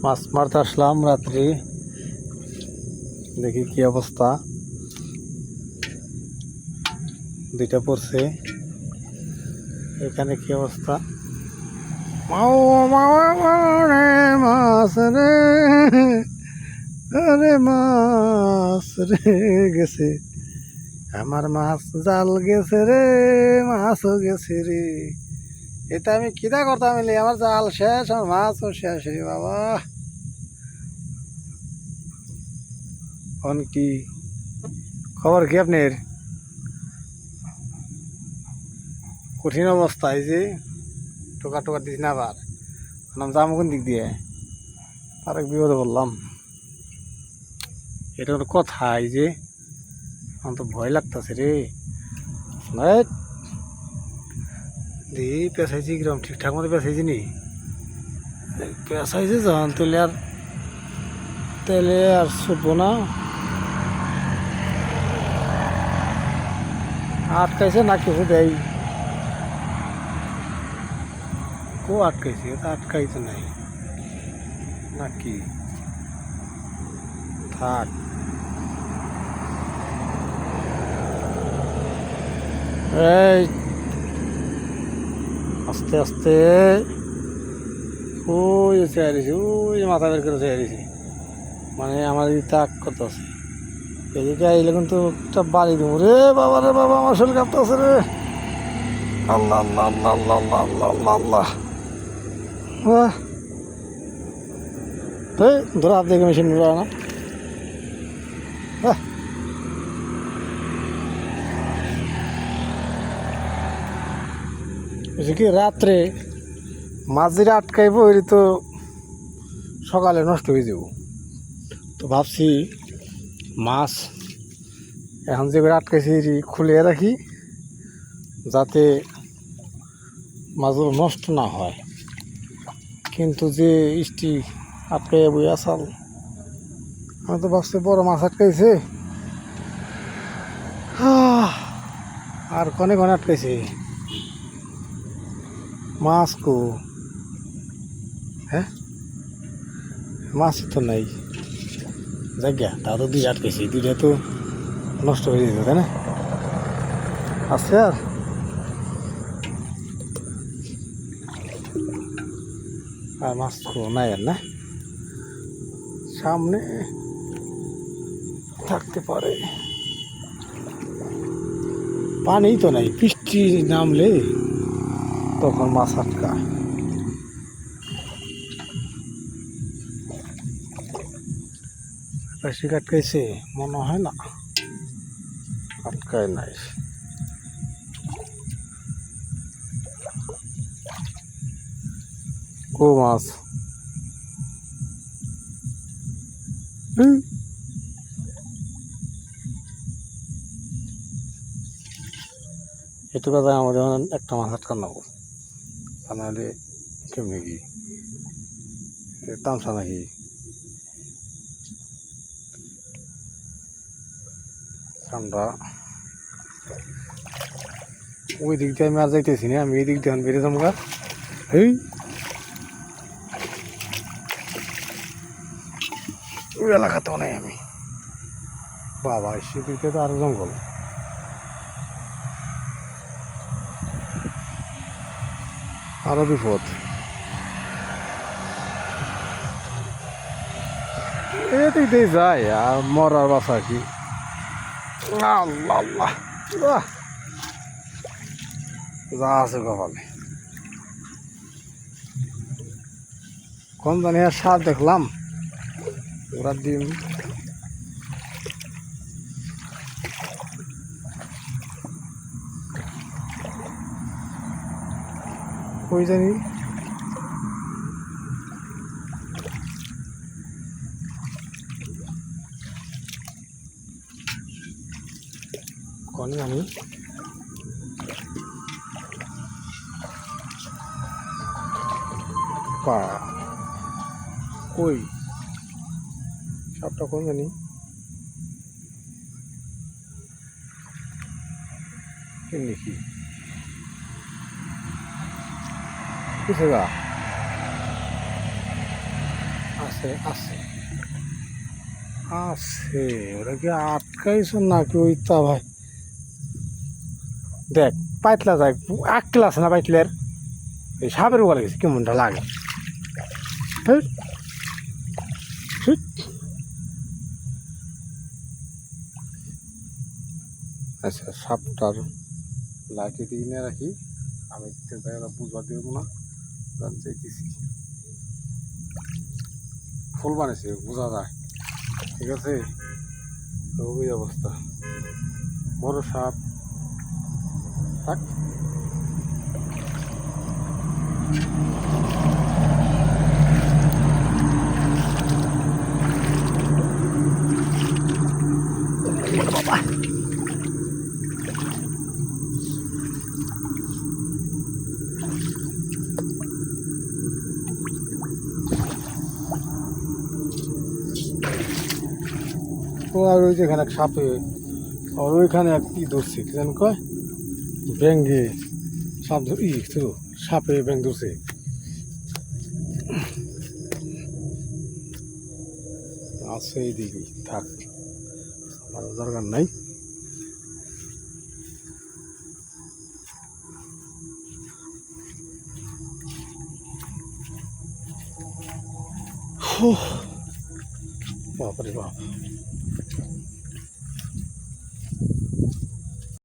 মাছ মারতে আসলাম রাত্রি, দেখি কি অবস্থা। দুইটা পড়ছে, এখানে কি অবস্থা। মাও মাও রে মাছ রে, আরে মাছ রে গেছে আমার, মাছ জাল গেছে রে, মাছও গেছে রে। এটা আমি কিটা করতাম, আমার জাল শেষ, আমার মাছও শেষ রে বাবা। কি খবর কি আপনার? কঠিন অবস্থা, এই যে টোকা টোকা দিস না, আবার নাম যাম কোন দিক দিয়ে, আর এক বিপদে বললাম। এটা কোনো কথা? এই যে আমার তো ভয় লাগতেছে রে। দি পেঁচাইছি কিরম ঠিকঠাক মতো পেঁচাইছি নি? পেঁচাইছে যখন তেলে আর ছুটবো না। আটকাইছে না কিছু দেয়, কো আটকাইছে? এটা আটকাইছে নাই নাকি? থাক, এই আস্তে আস্তে। ওই চেয়ারিছে, ওই মাথা বের করে চেয়ারিছে, মানে আমার এই তাক কত আছে। এদিকে আইলে কিন্তু একটা বাড়ি দেবো রে বাবা, রে বাবা আমার শরীর কাঁপতেছে রে। আল্লাহ আল্লাহ আল্লাহ আল্লাহ আল্লাহ আল্লাহ আল্লাহ আল্লাহ। ধরো হাত দেখে মেশিন না। কি রাত্রে মাছ যেটা আটকাইব, এটি তো সকালে নষ্ট হয়ে যাব। তো ভাবছি মাছ এখন যে করে আটকাইছি এটি খুলে রাখি, যাতে মাছগুলো নষ্ট না হয়। কিন্তু যে স্টিক আটকাইয়া বই আসাল, আমি তো ভাবছি বড় মাছ আটকাইছে, আর কনে কনে আটকাইছে মাছ। কো হ্যাঁ, মাছ তো নাই জায়গা, তা তো দুই আটকাইছি, দুইটা তো নষ্ট হয়ে যেত, তাই না? আছে আর মাছ তো নাই আর না, সামনে থাকতে পারে। পানি তো নাই, বৃষ্টি নামলে তখন মাছ আটকায়। বেশি আটকাইছে মনে হয় না, আটকায় নাই। কো মাছ এটুকু যায় আমাদের একটা মাছ আটকা নেবো, তা নাহলে কেমনি কি তামসা নাকি? আমরা ওই দিক দিয়ে আমি আর যাইতেছি না, আমি এই দিক দিয়ে বেরিয়ে যাবো। এই ওই এলাকাতেও নাই আমি, বাবা সেদিকে তো আরো জঙ্গল, আরো বিপদ। এদিক দিয়ে যায় আর মরার বাসা কি। আল্লাহ আল্লাহ, যা আছে কপালে। কোন জানি আর সাপ দেখলাম, ওরা ডিম কই জানি। কোন জানি পা কই সাপটা, কোন জানি দেখি কিসে গা আছে আছে আছে, ওরা কি আটকাইছ নাকি ওই তা ভাই? দেখ পাইতলা যায়, আটকেল আছে না পাইতলের, এই সাপের বলে গেছে কেমনটা লাগে। হেই, হেই। আচ্ছা সাপটার লাঠি দিয়ে নিয়ে রাখি, আমি জায়গাটা বুঝবা দিব না, চাইতেছি ফুল বানিয়েছে বোঝা যায়, ঠিক আছে। তো ওই অবস্থা, বড় সাপ থাক। বাবা ও, আর ওই যেখানে সাপে, আর ওইখানে এক কি ধরছে কি জান কয়, ব্যাঙ্গে সাপ সাপে ব্যাং ধরছে। আছে এইদিকে থাক, আমার দরকার নাই। বাপরে বাপ।